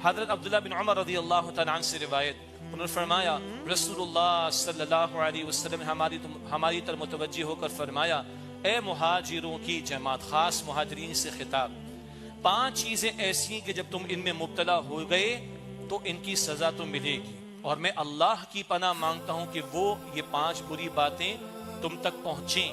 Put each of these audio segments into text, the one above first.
حضرت عبداللہ بن عمر رضی اللہ تعالیٰ عنہ سے روایت، انہوں نے فرمایا رسول اللہ صلی اللہ علیہ وسلم ہماری طرف متوجہ ہو کر فرمایا، اے مہاجروں کی جماعت، خاص مہاجرین سے خطاب، 5 چیزیں ایسی ہیں کہ جب تم ان میں مبتلا ہو گئے تو ان کی سزا تو ملے گی، اور میں اللہ کی پناہ مانگتا ہوں کہ وہ یہ 5 بری باتیں تم تک پہنچیں۔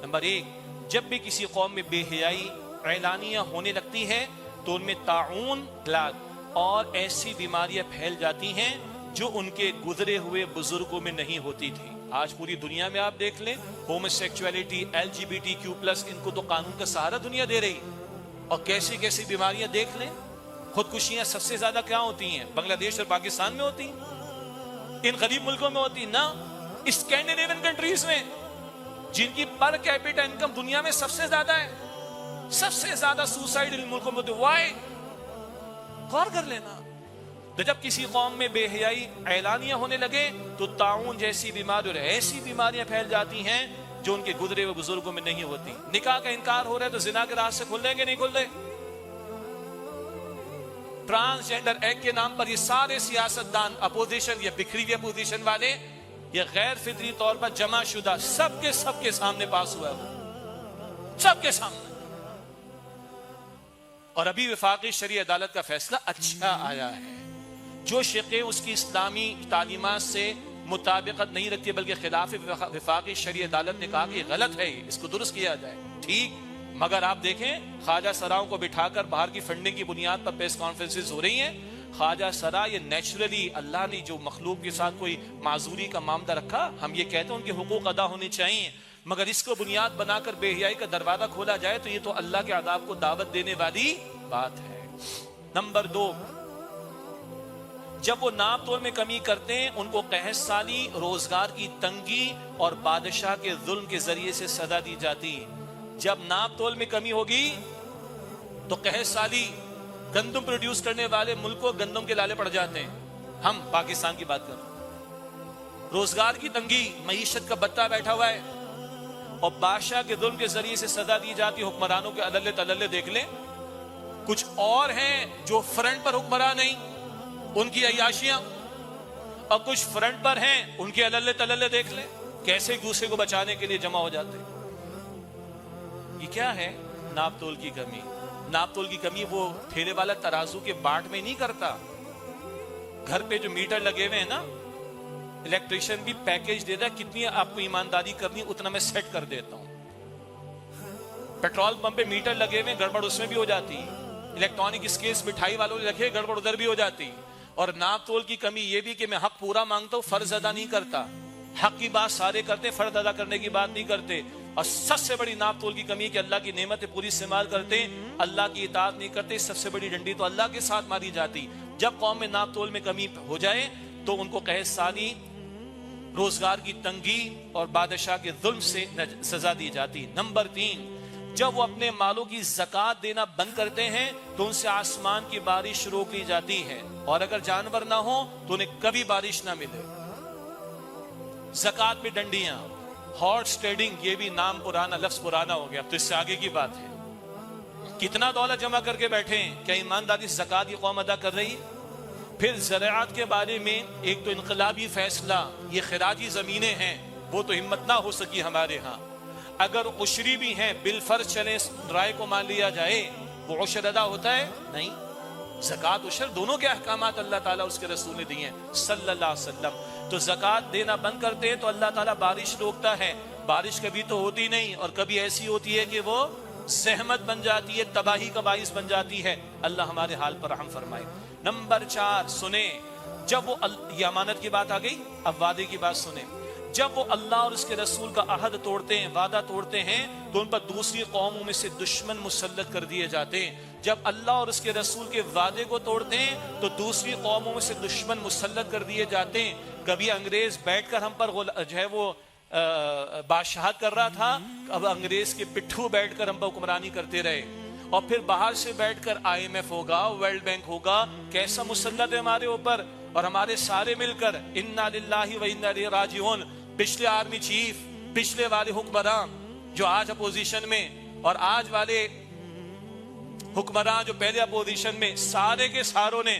نمبر 1، جب بھی کسی قوم میں بے حیائی اعلانیہ ہونے لگتی ہے تو ان میں طاعون، پلاگ اور ایسی بیماریاں پھیل جاتی ہیں جو ان کے گزرے ہوئے بزرگوں میں نہیں ہوتی تھی۔ آج پوری دنیا میں آپ دیکھ لیں، ہومو سیکچولیٹی، LGBTQ+، ان کو تو قانون کا سہارا دنیا دے رہی، اور کیسی کیسی بیماریاں دیکھ لیں۔ خودکشیاں سب سے زیادہ کیا ہوتی ہیں؟ بنگلہ دیش اور پاکستان میں ہوتی ہیں، ان غریب ملکوں میں ہوتی ہیں نا، اسکینڈینیوین کنٹریز میں، جن کی پر کیپٹا انکم دنیا میں سب سے زیادہ ہے، سب سے زیادہ سوسائڈ ان ملکوں میں ہوتی ہے۔ وائی؟ غور کر لینا۔ جب کسی قوم میں بے حیائی اعلانیہ ہونے لگے تو طاعون جیسی بیماری اور ایسی بیماریاں پھیل جاتی ہیں جو ان کے گزرے ہوئے بزرگوں میں نہیں ہوتی۔ نکاح کا انکار ہو رہا ہے تو زنا کے راستے کھل لیں گے نہیں کھل رہے؟ ٹرانسجینڈر ایکٹ کے نام پر یہ سارے سیاستدان، اپوزیشن یا بکھری ہوئی اپوزیشن والے، یہ غیر فطری طور پر جمع شدہ سب کے سامنے پاس ہوا ہے، سب کے سامنے۔ اور ابھی وفاقی شرعی عدالت کا فیصلہ اچھا آیا ہے، جو شقیں اس کی اسلامی تعلیمات سے مطابقت نہیں رکھتی بلکہ خلاف وفاقی شرعی عدالت نے کہا کہ یہ غلط ہے، اس کو درست کیا جائے، ٹھیک۔ مگر آپ دیکھیں خواجہ سراؤں کو بٹھا کر باہر کی فنڈنگ کی بنیاد پر پریس کانفرنسز ہو رہی ہیں۔ خواجہ سرا یہ نیچرلی اللہ نے جو مخلوق کے ساتھ کوئی معذوری کا معاملہ رکھا، ہم یہ کہتے ہیں ان کے حقوق ادا ہونے چاہیے، مگر اس کو بنیاد بنا کر بے حیائی کا دروازہ کھولا جائے تو یہ تو اللہ کے عذاب کو دعوت دینے والی بات ہے۔ نمبر 2، جب وہ ناپ تول میں کمی کرتے ہیں ان کو قحط سالی، روزگار کی تنگی اور بادشاہ کے ظلم کے ذریعے سے سزا دی جاتی۔ جب ناپ تول میں کمی ہوگی تو قحط سالی، گندم پروڈیوس کرنے والے ملک کو گندم کے لالے پڑ جاتے ہیں، ہم پاکستان کی بات کریں۔ روزگار کی تنگی، معیشت کا بتہ بیٹھا ہوا ہے، اور بادشاہ کے ظلم کے ذریعے سے سزا دی جاتی۔ حکمرانوں کے عللے تللے دیکھ لیں، کچھ اور ہیں جو فرنٹ پر حکمران نہیں، ان کی عیاشیاں، اور کچھ فرنٹ پر ہیں ان کے عللے تللے دیکھ لیں، کیسے ایک دوسرے کو بچانے کے لیے جمع ہو جاتے ہیں۔ یہ کیا ہے؟ ناپ تول کی کمی۔ ناپ تول کی کمی وہ ٹھیلے والا ترازو کے باٹ میں نہیں کرتا، گھر پہ جو میٹر لگے ہوئے ہیں نا، الیکٹریشین بھی پیکیج دیتا ہے، کتنی آپ کو ایمانداری کرنی اتنا میں سیٹ کر دیتا ہوں۔ پیٹرول پمپ پہ میٹر لگے ہوئے، گڑبڑ اس میں بھی ہو جاتی، الیکٹرانک اسکیلز مٹھائی والوں نے رکھے، گڑبڑ ادھر بھی ہو جاتی۔ اور ناپ تول کی کمی یہ بھی کہ میں حق پورا مانگتا ہوں، فرض ادا نہیں کرتا۔ حق کی بات سارے کرتے، فرض ادا کرنے کی بات نہیں کرتے۔ اور سب سے بڑی ناپ تول کی کمی کہ اللہ کی نعمتیں پوری استعمال کرتے، اللہ کی اطاعت نہیں کرتے، سب سے بڑی ڈنڈی تو اللہ کے ساتھ ماری جاتی۔ جب قوم میں ناپ تول میں کمی ہو جائے تو ان کو قحط سالی، روزگار کی تنگی اور بادشاہ کے ظلم سے سزا دی جاتی۔ نمبر 3، جب وہ اپنے مالوں کی زکوٰۃ دینا بند کرتے ہیں تو ان سے آسمان کی بارش روک لی جاتی ہے، اور اگر جانور نہ ہو تو انہیں کبھی بارش نہ ملے۔ زکوٰۃ پہ ڈنڈیاں، ہارس ٹریڈنگ، یہ بھی نام پرانا، لفظ پرانا ہو گیا، تو اس سے آگے کی بات ہے۔ کتنا دولت جمع کر کے بیٹھے ہیں، کیا ایمانداری سے زکوٰۃ کی قوم ادا کر رہی؟ پھر زراعت کے بارے میں ایک تو انقلابی فیصلہ، یہ خراجی زمینیں ہیں، وہ تو ہمت نہ ہو سکی ہمارے ہاں۔ اگر عشری بھی ہیں، بالفرض چلیں رائے کو مان لیا جائے، وہ عشر ادا ہوتا ہے؟ نہیں۔ زکوٰۃ عشر دونوں کے احکامات اللہ تعالیٰ اس کے رسول نے دیے ہیں صلی اللہ علیہ وسلم۔ تو زکوٰۃ دینا بند کرتے ہیں تو اللہ تعالیٰ بارش روکتا ہے، بارش کبھی تو ہوتی نہیں، اور کبھی ایسی ہوتی ہے کہ وہ زحمت بن جاتی ہے، تباہی کا باعث بن جاتی ہے۔ اللہ ہمارے حال پر رحم فرمائے۔ نمبر 4 سنیں، جب وہ یہ امانت کی بات آ گئی، اب وعدے کی بات سنیں۔ جب وہ اللہ اور اس کے رسول کا عہد توڑتے ہیں، وعدہ توڑتے ہیں، تو ان پر دوسری قوموں میں سے دشمن مسلط کر دیے جاتے ہیں۔ جب اللہ اور اس کے رسول کے وعدے کو توڑتے ہیں تو دوسری قوموں میں سے دشمن مسلط کر دیے جاتے ہیں۔ کبھی انگریز بیٹھ کر ہم پر جو ہے وہ بادشاہت کر رہا تھا، اب انگریز کے پٹھو بیٹھ کر ہم پر حکمرانی کرتے رہے، اور پھر باہر سے بیٹھ کر IMF ہوگا، ورلڈ بینک ہوگا، کیسا مسلط ہے ہمارے اوپر، اور ہمارے سارے مل کر انا للہ و انا الیہ راجعون، پچھلے آرمی چیف، پچھلے والے حکمراں جو آج اپوزیشن میں، اور آج والے حکمراں جو پہلے اپوزیشن میں، سارے کے ساروں نے